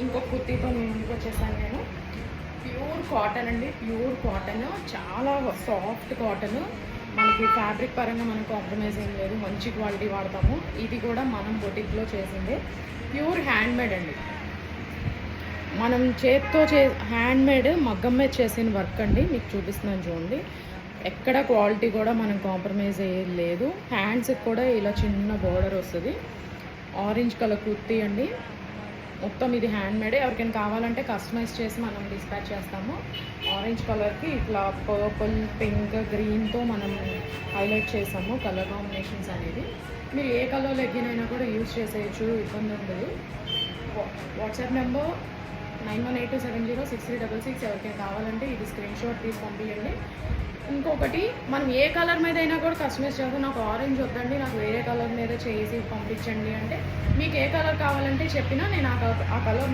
ఇంకొక కుర్తీతో ముందుకు వచ్చేసాను నేను. ప్యూర్ కాటన్ అండి, ప్యూర్ కాటన్, చాలా సాఫ్ట్ కాటన్. మనకి ఫ్యాబ్రిక్ పరంగా మనం కాంప్రమైజ్ ఏం లేదు, మంచి క్వాలిటీ వాడతాము. ఇది కూడా మనం బొటిక్లో చేసిందే, ప్యూర్ హ్యాండ్మేడ్ అండి. మనం చేత్తో హ్యాండ్మేడ్ మగ్గం మీద చేసిన వర్క్ అండి. మీకు చూపిస్తున్నాను చూడండి, ఎక్కడ క్వాలిటీ కూడా మనం కాంప్రమైజ్ అయ్యేది లేదు. హ్యాండ్స్కి కూడా ఇలా చిన్న బోర్డర్ వస్తుంది. ఆరెంజ్ కలర్ కుర్తీ అండి, మొత్తం ఇది హ్యాండ్మేడ్. ఎవరికైనా కావాలంటే కస్టమైజ్ చేసి మనం డిస్పాచ్ చేస్తాము. ఆరెంజ్ కలర్కి ఇట్లా పర్పుల్, పింక్, గ్రీన్తో మనం హైలైట్ చేసాము కలర్ కాంబినేషన్స్ అనేది. మీరు ఏ కలర్ లెగ్గిన్ అయినా కూడా యూజ్ చేసేయచ్చు, ఇబ్బంది ఉండదు. WhatsApp number 9182706366. ఎవరికైనా కావాలంటే ఇది స్క్రీన్ షాట్ తీసి పంపించండి. ఇంకొకటి, మనం ఏ కలర్ మీద అయినా కూడా కస్టమైజ్ చేస్తాం. నాకు ఆరెంజ్ వద్దండి, నాకు వేరే కలర్ మీద చేసి పంపించండి అంటే, మీకు ఏ కలర్ కావాలంటే చెప్పినా నేను ఆ కలర్